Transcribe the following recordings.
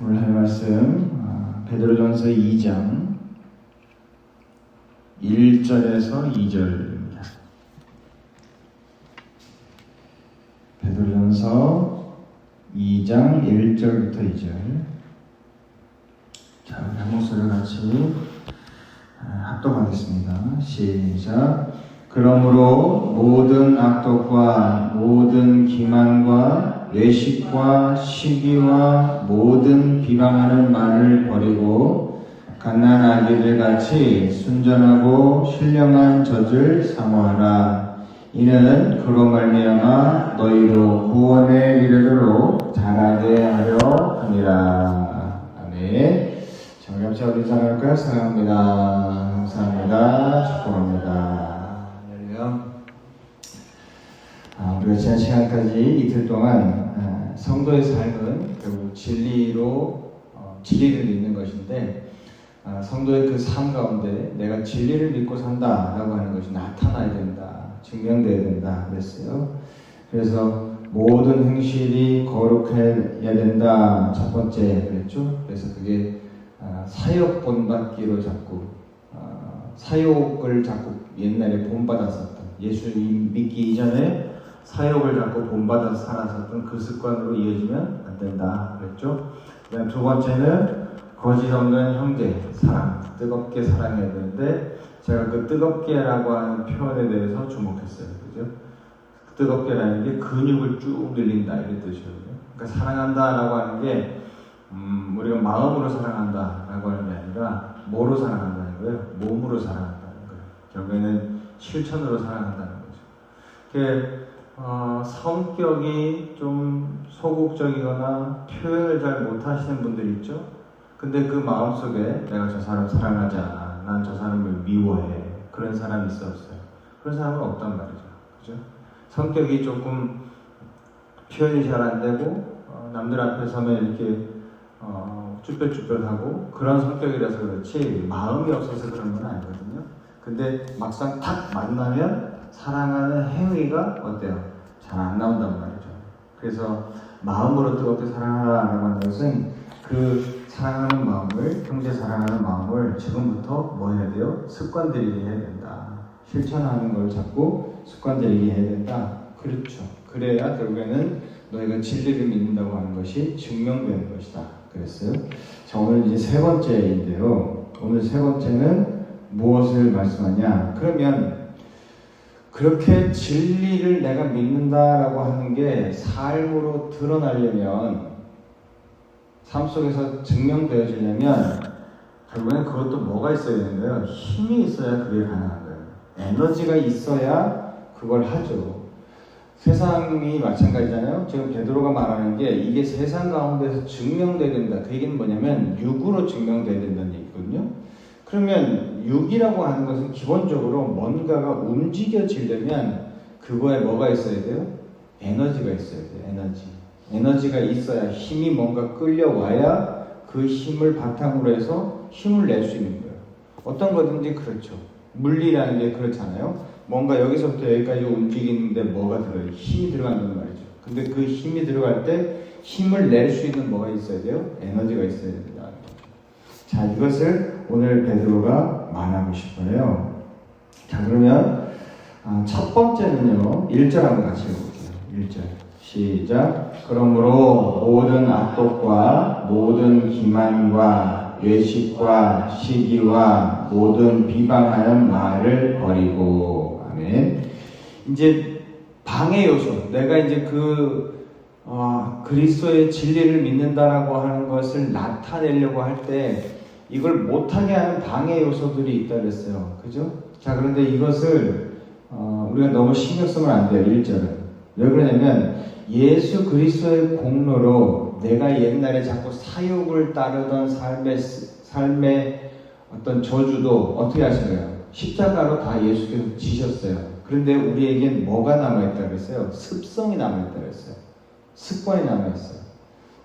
오늘 할 말씀 베드로전서 2장 1절에서 2절입니다. 베드로전서 2장 1절부터 2절. 자, 우리 한 목소리로 같이 합독하겠습니다. 시작. 그러므로 모든 악독과 모든 기만과 외식과 시기와 모든 비방하는 말을 버리고 갓난 아기들 같이 순전하고 신령한 젖을 사모하라. 이는 그로 말미암아 너희로 구원에 이르도록 자라게 하려 함이라. 아멘. 자, 우리 같이 어디 자랄까요? 사랑합니다. 감사합니다. 축복합니다. 우리가 지난 시간까지 이틀 동안 성도의 삶은 결국 진리를 믿는 것인데, 성도의 그 삶 가운데 내가 진리를 믿고 산다라고 하는 것이 나타나야 된다, 증명되어야 된다 그랬어요. 그래서 모든 행실이 거룩해야 된다, 첫 번째 그랬죠. 그래서 그게 사역 본받기로 자꾸 사역을 자꾸 옛날에 본받았었던, 예수 믿기 이전에 사역을 자꾸 본받아서 살았었던 그 습관으로 이어지면 안 된다 그랬죠. 그다음 두 번째는 거짓 없는 형제 사랑, 뜨겁게 사랑해야 되는데, 제가 그 뜨겁게라고 하는 표현에 대해서 주목했어요. 그죠? 뜨겁게라는 게 근육을 쭉 늘린다 이런 뜻이거든요. 그러니까 사랑한다라고 하는 게 우리가 마음으로 사랑한다라고 하는 게 아니라 뭐로 사랑한다는 거예요? 몸으로 사랑한다는 거예요. 결국에는 실천으로 사랑한다는 거죠. 성격이 좀 소극적이거나 표현을 잘 못하시는 분들 있죠? 근데 그 마음속에 내가 저 사람 사랑하지 않아, 난 저 사람을 미워해, 그런 사람이 있어 없어요? 그런 사람은 없단 말이죠. 그죠? 성격이 조금 표현이 잘 안 되고 남들 앞에 서면 이렇게 쭈뼛쭈뼛하고 그런 성격이라서 그렇지 마음이 없어서 그런 건 아니거든요. 근데 막상 탁 만나면 사랑하는 행위가 어때요? 잘 안 나온단 말이죠. 그래서 마음으로 뜨겁게 사랑하라라고 하는 것은 그 사랑하는 마음을, 형제 사랑하는 마음을 지금부터 뭐 해야 돼요? 습관들이게 해야 된다. 실천하는 걸 자꾸 습관들이게 해야 된다. 그렇죠. 그래야 결국에는 너희가 진리를 믿는다고 하는 것이 증명되는 것이다. 그랬어요. 자, 오늘 이제 세 번째인데요. 오늘 세 번째는 무엇을 말씀하냐? 그러면 그렇게 진리를 내가 믿는다라고 하는 게 삶으로 드러나려면, 삶 속에서 증명되어지려면 결국에는 그것도 뭐가 있어야 되는 거예요? 힘이 있어야 그게 가능한 거예요. 에너지가 있어야 그걸 하죠. 세상이 마찬가지잖아요. 지금 베드로가 말하는 게 이게 세상 가운데서 증명돼야 된다. 그 얘기는 뭐냐면 육으로 증명돼야 된다는 얘기거든요. 그러면 육이라고 하는 것은 기본적으로 뭔가가 움직여지려면 그거에 뭐가 있어야 돼요? 에너지가 있어야 돼요. 에너지가 있어야, 힘이 뭔가 끌려와야 그 힘을 바탕으로 해서 힘을 낼 수 있는 거예요. 어떤 거든지 그렇죠. 물리라는 게 그렇잖아요. 뭔가 여기서부터 여기까지 움직이는데 뭐가 들어요? 힘이 들어간다는 말이죠. 근데 그 힘이 들어갈 때 힘을 낼 수 있는 뭐가 있어야 돼요? 에너지가 있어야 된다. 자, 이것을 오늘 베드로가 말하고 싶어요. 자, 그러면 첫 번째는요, 1절 한번 같이 읽어볼게요. 1절 시작. 그러므로 모든 악독과 모든 기만과 외식과 시기와 모든 비방하는 말을 버리고. 아멘. 이제 방해 요소, 내가 이제 그리스도의 진리를 믿는다라고 하는 것을 나타내려고 할 때 이걸 못하게 하는 방해 요소들이 있다 그랬어요. 그죠? 자, 그런데 이것을 우리가 너무 신경 쓰면 안 돼요. 1절은. 왜 그러냐면 예수 그리스도의 공로로 내가 옛날에 자꾸 사욕을 따르던 삶의 어떤 저주도 어떻게 하신 거예요? 십자가로 다 예수께서 지셨어요. 그런데 우리에겐 뭐가 남아있다 그랬어요? 습성이 남아있다 그랬어요. 습관이 남아있어요.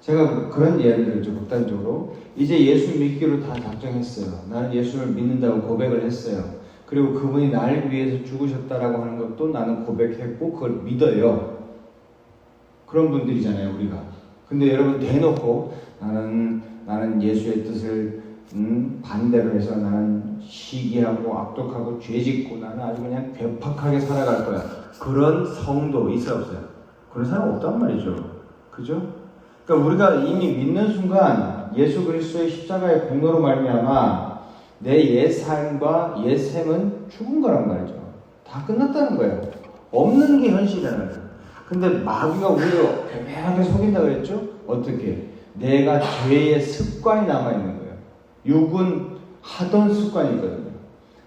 제가 그런 예를 들죠. 극단적으로 이제 예수 믿기로 다 작정했어요. 나는 예수를 믿는다고 고백을 했어요. 그리고 그분이 나를 위해서 죽으셨다라고 하는 것도 나는 고백했고 그걸 믿어요. 그런 분들이잖아요, 우리가. 근데 여러분 대놓고 나는 예수의 뜻을 반대로 해서 나는 시기하고 악독하고 죄짓고 나는 아주 그냥 괴팍하게 살아갈 거야. 그런 성도 있어요, 없어요? 그런 사람 없단 말이죠. 그죠? 그러니까 우리가 이미 믿는 순간 예수 그리스도의 십자가의 공로로 말미암아 내 옛 삶과 옛 셈은 죽은 거란 말이죠. 다 끝났다는 거예요. 없는 게 현실이라는 거예요. 근데 마귀가 우리를 애매하게 속인다 그랬죠? 어떻게? 내가 죄의 습관이 남아있는 거예요. 육은 하던 습관이 있거든요.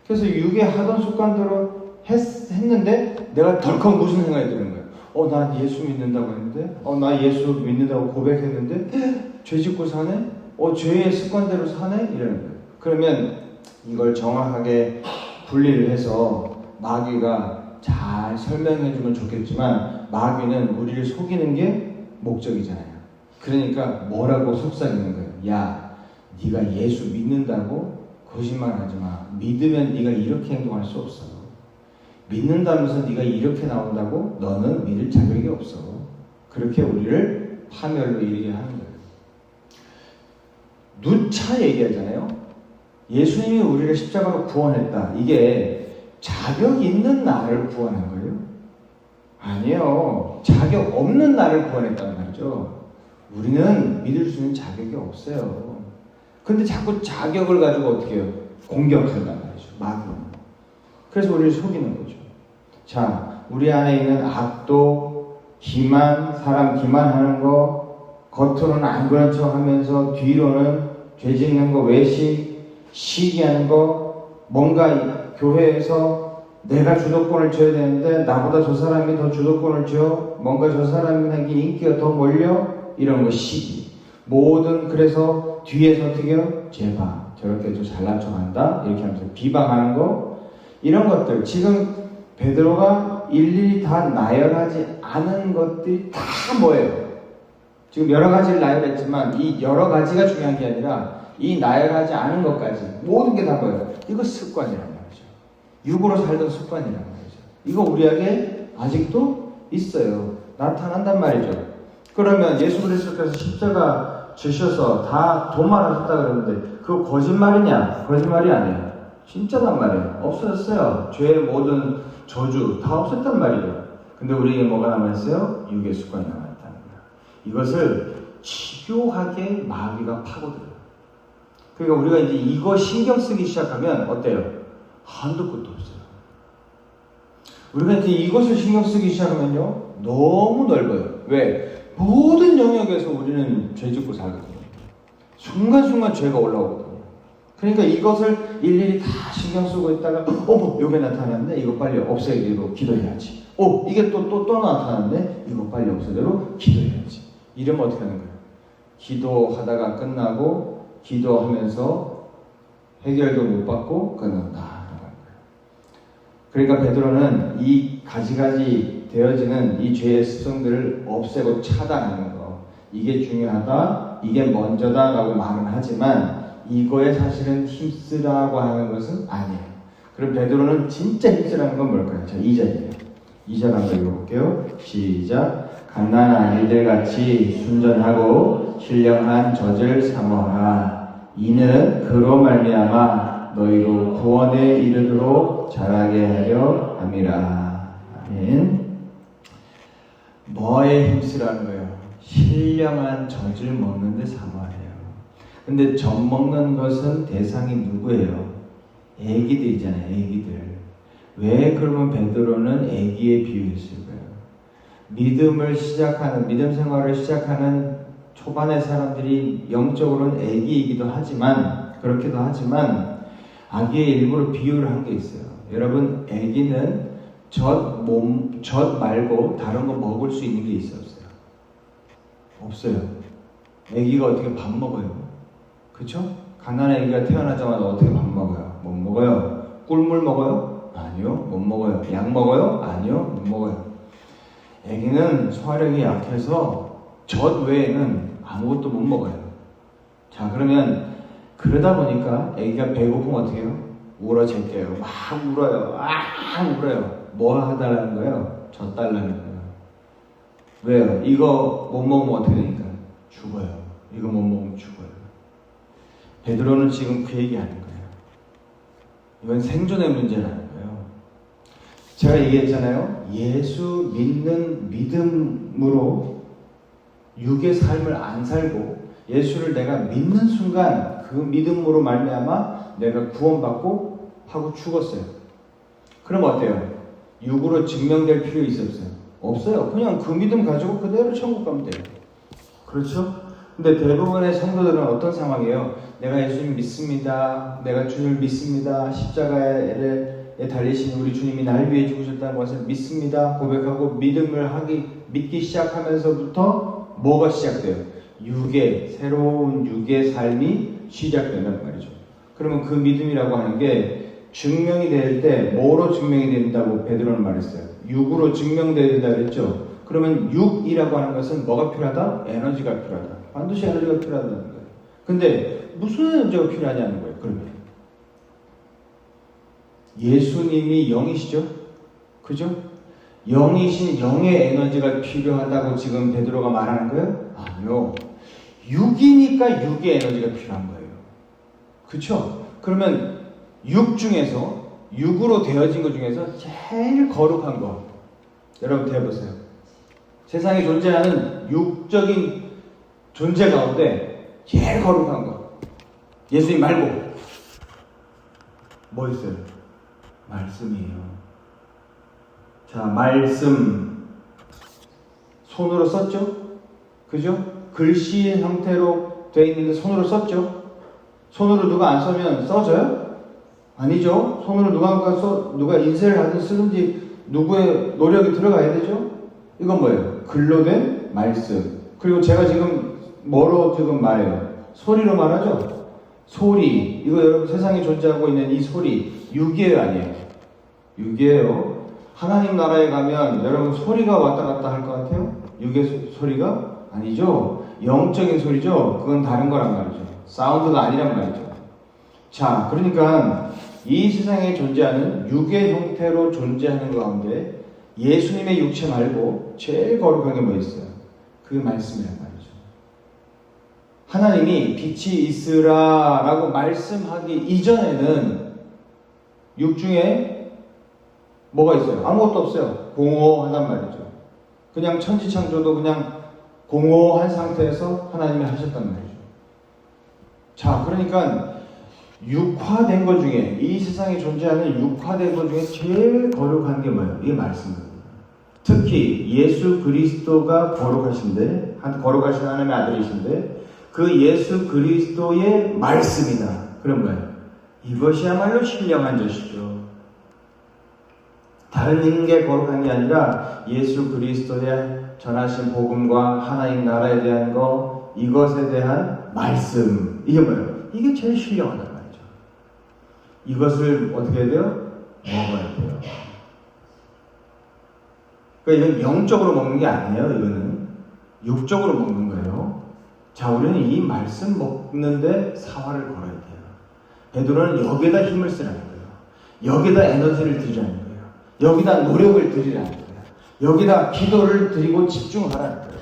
그래서 육의 하던 습관대로 했는데 내가 덜컥 무슨 생각이 드는 거예요. 난 예수 믿는다고 했는데, 나 예수 믿는다고 고백했는데, 죄 짓고 사네? 죄의 습관대로 사네? 이러는 거예요. 그러면 이걸 정확하게 분리를 해서 마귀가 잘 설명해 주면 좋겠지만, 마귀는 우리를 속이는 게 목적이잖아요. 그러니까 뭐라고 속삭이는 거예요. 야, 네가 예수 믿는다고 거짓말하지 마. 믿으면 네가 이렇게 행동할 수 없어. 믿는다면서 네가 이렇게 나온다고 너는 믿을 자격이 없어. 그렇게 우리를 파멸로 이르게 하는 거예요. 누차 얘기하잖아요. 예수님이 우리를 십자가로 구원했다. 이게 자격 있는 나를 구원한 거예요? 아니에요. 자격 없는 나를 구원했다는 말이죠. 우리는 믿을 수 있는 자격이 없어요. 근데 자꾸 자격을 가지고 어떻게 해요? 공격한단 말이죠. 마귀는. 그래서 우리를 속이는 거죠. 자, 우리 안에 있는 악도, 기만, 사람 기만하는 거, 겉으로는 안 그런 척 하면서 뒤로는 죄 짓는 거, 외식, 시기하는 거, 뭔가 교회에서 내가 주도권을 쥐어야 되는데 나보다 저 사람이 더 주도권을 쥐어, 뭔가 저 사람에게 인기가 더 몰려, 이런 거 시기. 모든 그래서 뒤에서 어떻게 해요? 제발 저렇게 좀 잘난 척한다 이렇게 하면서 비방하는 거, 이런 것들 지금 베드로가 일일이 다 나열하지 않은 것들이 다 뭐예요? 지금 여러 가지를 나열했지만 이 여러 가지가 중요한 게 아니라 이 나열하지 않은 것까지 모든 게 다 뭐예요? 이거 습관이란 말이죠. 육으로 살던 습관이란 말이죠. 이거 우리에게 아직도 있어요. 나타난단 말이죠. 그러면 예수 그리스도께서 십자가 지셔서 다 도말하셨다 그러는데 그거 거짓말이냐? 거짓말이 아니에요. 진짜단 말이에요. 없어졌어요. 죄의 모든 저주 다 없었단 말이에요. 근데 우리에게 뭐가 남아있어요? 육의 습관이 남아있다는 거예요. 이것을 집요하게 마귀가 파고들어요. 그러니까 우리가 이제 이거 신경 쓰기 시작하면 어때요? 한도 끝도 없어요. 우리가 이제 이것을 신경 쓰기 시작하면요 너무 넓어요. 왜? 모든 영역에서 우리는 죄 짓고 살거든요. 순간순간 죄가 올라오거든요. 그러니까 이것을 일일이 다 신경 쓰고 있다가 여기 나타났네? 이거 빨리 없애기로 기도해야지. 이게 또 나타났네? 이거 빨리 없애기로 기도해야지. 이러면 어떻게 하는 거예요? 기도하다가 끝나고 기도하면서 해결도 못 받고 그는 나아가는 거예요. 그러니까 베드로는 이 가지가지 되어지는 이 죄의 습성들을 없애고 차단하는 거, 이게 중요하다, 이게 먼저다라고 말은 하지만 이거에 사실은 힘쓰라고 하는 것은 아니에요. 그럼 베드로는 진짜 힘쓰라는 건 뭘까요? 자, 2절이에요. 2절 한번 읽어볼게요. 시작. 갓난아기 아이들같이 순전하고 신령한 젖을 사모하라. 이는 그로 말미암아 너희로 구원에 이르도록 자라게 하려 함이라. 아멘. 뭐에 힘쓰라는 거예요? 신령한 젖을 먹는데 사모하래요. 근데 젖 먹는 것은 대상이 누구예요? 애기들이잖아요. 애기들. 왜 그러면 베드로는 애기에 비유했을까요? 믿음 생활을 시작하는 초반의 사람들이 영적으로는 애기이기도 하지만, 그렇기도 하지만 아기의 일부러 비유를 한 게 있어요. 여러분, 애기는 젖 말고 다른 거 먹을 수 있는 게 있어요, 없어요? 없어요. 애기가 어떻게 밥 먹어요? 그쵸? 가난한 애기가 태어나자마자 어떻게 밥 먹어요? 못 먹어요. 꿀물 먹어요? 아니요. 못 먹어요. 약 먹어요? 아니요. 못 먹어요. 애기는 소화력이 약해서 젖 외에는 아무것도 못 먹어요. 자, 그러면 그러다 보니까 애기가 배고프면 어떻게 해요? 울어 제껴요. 막 울어요. 울어요. 뭐 해달라는 거예요? 젖 달라는 거예요. 왜요? 이거 못 먹으면 어떻게 되니까? 죽어요. 이거 못 먹으면 죽어요. 베드로는 지금 그 얘기하는 거예요. 이건 생존의 문제라는 거예요. 제가 얘기했잖아요. 예수 믿는 믿음으로 육의 삶을 안 살고 예수를 내가 믿는 순간 그 믿음으로 말미암아 내가 구원받고 하고 죽었어요. 그럼 어때요? 육으로 증명될 필요 있었어요? 없어요. 그냥 그 믿음 가지고 그대로 천국 가면 돼요. 그렇죠? 근데 대부분의 성도들은 어떤 상황이에요? 내가 예수님 믿습니다. 내가 주님을 믿습니다. 십자가에 달리신 우리 주님이 날 위해 죽으셨다는 것을 믿습니다. 고백하고 믿음을 믿기 시작하면서부터 뭐가 시작돼요? 새로운 육의 삶이 시작된단 말이죠. 그러면 그 믿음이라고 하는 게 증명이 될 때 뭐로 증명이 된다고 베드로는 말했어요? 육으로 증명돼야 된다 그랬죠. 그러면 육이라고 하는 것은 뭐가 필요하다? 에너지가 필요하다. 반드시 에너지가 필요하다는 거예요. 근데 무슨 에너지가 필요하냐는 거예요. 그러면 예수님이 영이시죠? 그죠? 영이신 영의 에너지가 필요하다고 지금 베드로가 말하는 거예요? 아니요. 육이니까 육의 에너지가 필요한 거예요. 그쵸? 그러면 육 중에서 육으로 되어진 것 중에서 제일 거룩한 거 여러분 대보세요. 세상에 존재하는 육적인 존재 가운데 제일 거룩한 거 예수님 말고 뭐 있어요? 말씀이에요. 자, 말씀 손으로 썼죠? 그죠? 글씨 형태로 되어 있는데 손으로 썼죠? 손으로 누가 안 써면 써져요? 아니죠. 손으로 누가 인쇄를 하든 쓰든지 누구의 노력이 들어가야 되죠? 이건 뭐예요? 글로 된 말씀. 그리고 제가 지금 뭐로 지금 말해요? 소리로 말하죠? 소리. 이거 여러분 세상에 존재하고 있는 이 소리. 육이에요, 아니에요? 육이에요. 하나님 나라에 가면 여러분 소리가 왔다 갔다 할 것 같아요? 육의 소리가? 아니죠. 영적인 소리죠. 그건 다른 거란 말이죠. 사운드가 아니란 말이죠. 자, 그러니까 이 세상에 존재하는 육의 형태로 존재하는 가운데 예수님의 육체 말고 제일 거룩한 게 뭐 있어요? 그 말씀이란 말이죠. 하나님이 빛이 있으라라고 말씀하기 이전에는 육 중에 뭐가 있어요? 아무것도 없어요. 공허하단 말이죠. 그냥 천지창조도 그냥 공허한 상태에서 하나님이 하셨단 말이죠. 자, 그러니까 육화된 것 중에 이 세상에 존재하는 육화된 것 중에 제일 거룩한 게 뭐예요? 이게 말씀입니다. 특히 예수 그리스도가 거룩하신 하나님의 아들이신데 그 예수 그리스도의 말씀이다. 그럼 뭐예요? 이것이야말로 신령한 것이죠. 다른 게 거룩한 게 아니라 예수 그리스도의 전하신 복음과 하나님 나라에 대한 거, 이것에 대한 말씀. 이게 뭐예요? 이게 제일 신령하단 말이죠. 이것을 어떻게 해야 돼요? 먹어야 돼요. 그러니까 이건 영적으로 먹는 게 아니에요. 이거는 육적으로 먹는 거예요. 자, 우리는 이 말씀 먹는데 사활을 걸어야 돼요. 베드로는 여기에다 힘을 쓰라는 거예요. 여기다 에너지를 드리라는 거예요. 여기다 노력을 드리라는 거예요. 여기다 기도를 드리고 집중하라는 거예요.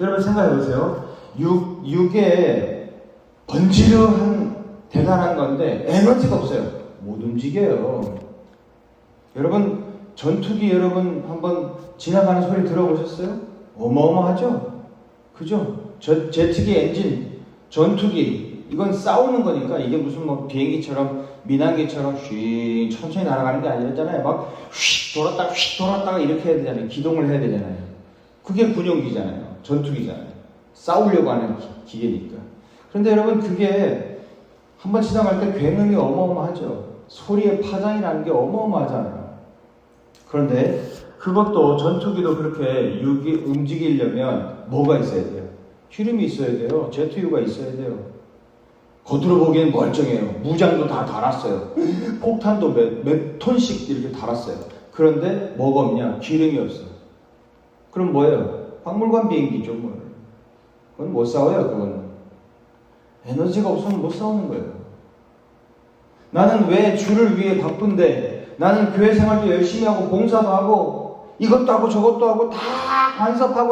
여러분 생각해 보세요. 육에 번지르한 대단한 건데 에너지가 없어요. 못 움직여요. 여러분 전투기 여러분 한번 지나가는 소리 들어보셨어요? 어마어마하죠? 그죠? 제트기 엔진, 전투기 이건 싸우는 거니까 이게 무슨 뭐 비행기처럼 민항기처럼 휙 천천히 날아가는 게 아니었잖아요. 막 휙 돌았다가 이렇게 해야 되잖아요. 기동을 해야 되잖아요. 그게 군용기잖아요. 전투기잖아요. 싸우려고 하는 기계니까. 그런데 여러분 그게 한번 지나갈 때 굉장히 어마어마하죠. 소리의 파장이라는 게 어마어마하잖아요. 그런데 그것도 전투기도 그렇게 육이 움직이려면 뭐가 있어야 돼요? 기름이 있어야 돼요. 제트유가 있어야 돼요. 겉으로 보기엔 멀쩡해요. 무장도 다 달았어요. 폭탄도 몇 톤씩 이렇게 달았어요. 그런데 뭐가 없냐? 기름이 없어. 그럼 뭐예요? 박물관 비행기죠. 뭐. 그건 못 싸워요. 그건 에너지가 없으면 못 싸우는 거예요. 나는 왜 주를 위해 바쁜데 나는 교회 생활도 열심히 하고 봉사도 하고 이것도 하고 저것도 하고 다 간섭하고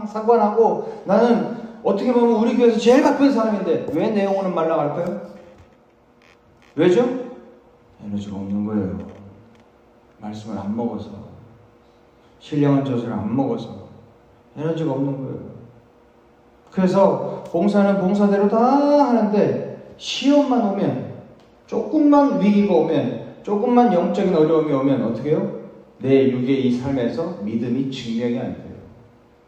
상관하고 나는 어떻게 보면 우리 교회에서 제일 바쁜 사람인데 왜 내 영혼은 말라갈까요? 왜죠? 에너지가 없는 거예요. 말씀을 안 먹어서, 신령한 젖을 안 먹어서 에너지가 없는 거예요. 그래서 봉사는 봉사대로 다 하는데 시험만 오면, 조금만 위기가 오면, 조금만 영적인 어려움이 오면 어떻게 해요? 내 육의 이 삶에서 믿음이 증명이 안 돼요.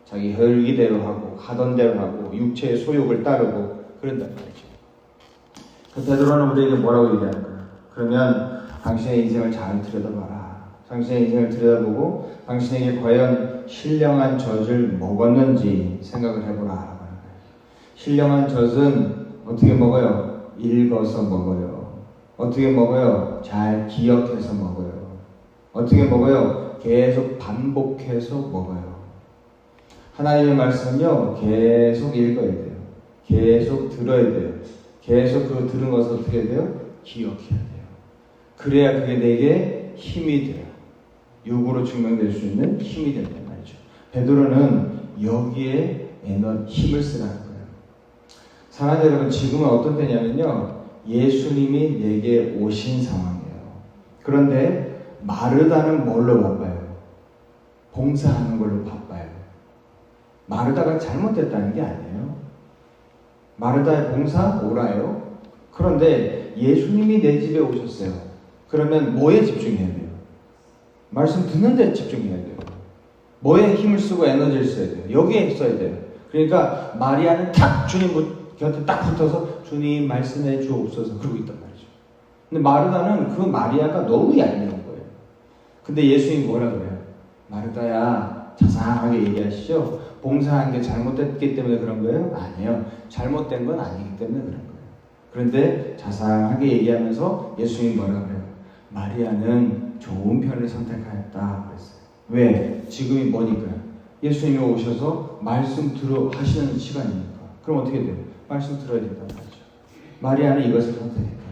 자기 혈기대로 하고 하던 대로 하고 육체의 소욕을 따르고 그런단 말이죠. 그 베드로는 우리에게 뭐라고 얘기하는 거예요? 그러면 당신의 인생을 잘 들여다봐라. 당신의 인생을 들여다보고 당신에게 과연 신령한 젖을 먹었는지 생각을 해보라 라고 하는 거예요. 신령한 젖은 어떻게 먹어요? 읽어서 먹어요. 어떻게 먹어요? 잘 기억해서 먹어요. 어떻게 먹어요? 계속 반복해서 먹어요. 하나님의 말씀은요, 계속 읽어야 돼요. 계속 들어야 돼요. 계속 그 들은 것을 어떻게 해야 돼요? 기억해야 돼요. 그래야 그게 내게 힘이 돼요. 육으로 증명될 수 있는 힘이 된단 말이죠. 베드로는 여기에 힘을 쓰라는 거예요. 사랑하는 여러분, 지금은 어떤 때냐면요, 예수님이 내게 오신 상황이에요. 그런데 마르다는 뭘로 바빠요? 봉사하는 걸로 바빠요. 마르다가 잘못됐다는 게 아니에요. 마르다의 봉사 오라요. 그런데 예수님이 내 집에 오셨어요. 그러면 뭐에 집중해야 돼요? 말씀 듣는 데 집중해야 돼요. 뭐에 힘을 쓰고 에너지를 써야 돼요? 여기에 써야 돼요. 그러니까 마리아는 탁 주님 곁에 딱 붙어서 주님 말씀해 주옵소서 그러고 있단 말이죠. 근데 마르다는 그 마리아가 너무 얄미운 거예요. 근데 예수님이 뭐라 그래요? 마르다야, 자상하게 얘기하시죠. 봉사한 게 잘못됐기 때문에 그런 거예요? 아니에요. 잘못된 건 아니기 때문에 그런 거예요. 그런데 자상하게 얘기하면서 예수님이 뭐라 그래요? 마리아는 좋은 편을 선택하였다 그랬어요. 왜? 지금이 뭐니까요? 예수님이 오셔서 말씀 들어 하시는 시간이니까. 그럼 어떻게 돼요? 말씀 들어야 된단 말이죠. 마리아는 이것을 선택했다.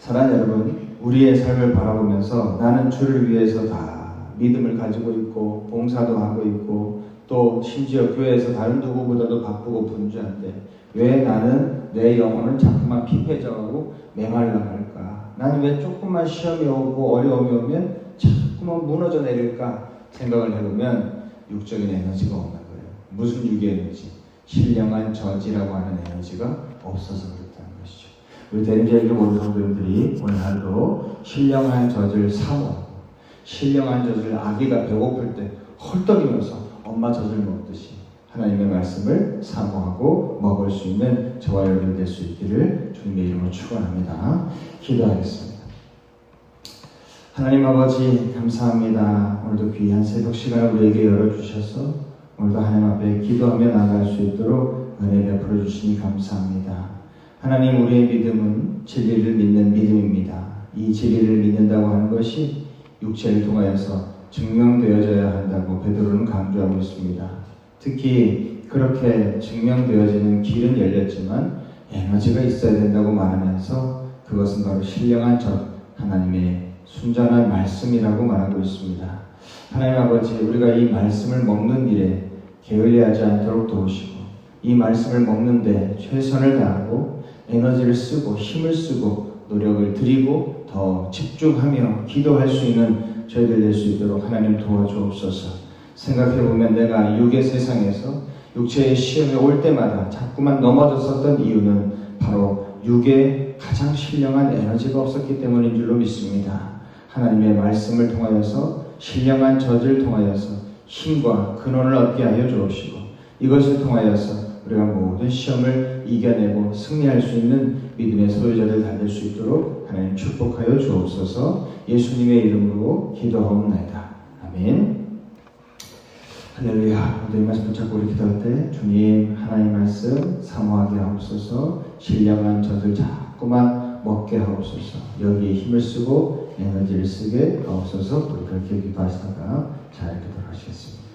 사랑하는 여러분, 우리의 삶을 바라보면서 나는 주를 위해서 다 믿음을 가지고 있고 봉사도 하고 있고 또 심지어 교회에서 다른 누구보다도 바쁘고 분주한데 왜 나는 내 영혼은 자꾸만 피폐해져가고 메말라갈까? 나는 왜 조금만 시험이 오고 어려움이 오면 자꾸만 무너져 내릴까? 생각을 해보면 육적인 에너지가 없는 거예요. 무슨 육의 에너지? 신령한 젖이라고 하는 에너지가 없어서 그렇다는 것이죠. 우리 대림제일교 모든 성도님들이 오늘 하루도 신령한 젖을 사모, 신령한 젖을 아기가 배고플 때 헐떡이면서 엄마 젖을 먹듯이 하나님의 말씀을 사모하고 먹을 수 있는 저와 여러분 될 수 있기를 주님의 이름으로 축원합니다. 기도하겠습니다. 하나님 아버지 감사합니다. 오늘도 귀한 새벽 시간을 우리에게 열어주셔서 오늘도 하나님 앞에 기도하며 나아갈 수 있도록 은혜 베풀어 주시니 감사합니다. 하나님, 우리의 믿음은 진리를 믿는 믿음입니다. 이 진리를 믿는다고 하는 것이 육체를 통하여서 증명되어져야 한다고 베드로는 강조하고 있습니다. 특히 그렇게 증명되어지는 길은 열렸지만 에너지가 있어야 된다고 말하면서 그것은 바로 신령한 젖, 하나님의 순전한 말씀이라고 말하고 있습니다. 하나님 아버지, 우리가 이 말씀을 먹는 일에 게을리하지 않도록 도우시고 이 말씀을 먹는데 최선을 다하고 에너지를 쓰고 힘을 쓰고 노력을 들이고 더 집중하며 기도할 수 있는 저희들 될 수 있도록 하나님 도와주옵소서. 생각해보면 내가 육의 세상에서 육체의 시험이 올 때마다 자꾸만 넘어졌었던 이유는 바로 육의 가장 신령한 에너지가 없었기 때문인 줄로 믿습니다. 하나님의 말씀을 통하여서 신령한 젖을 통하여서 힘과 근원을 얻게 하여 주옵시고 이것을 통하여서 우리가 모든 시험을 이겨내고 승리할 수 있는 믿음의 소유자들 다 될 수 있도록 하나님 축복하여 주옵소서. 예수님의 이름으로 기도하옵나이다. 아멘. 할렐루야. 오늘 이 말씀 붙잡고 우리 기도할 때 주님 하나님 말씀 사모하게 하옵소서. 신령한 젖을 자꾸만 먹게 하옵소서. 여기에 힘을 쓰고 에너지를 쓰게 하옵소서. 우리 그렇게 기도하시다가 잘 기도하시겠습니다.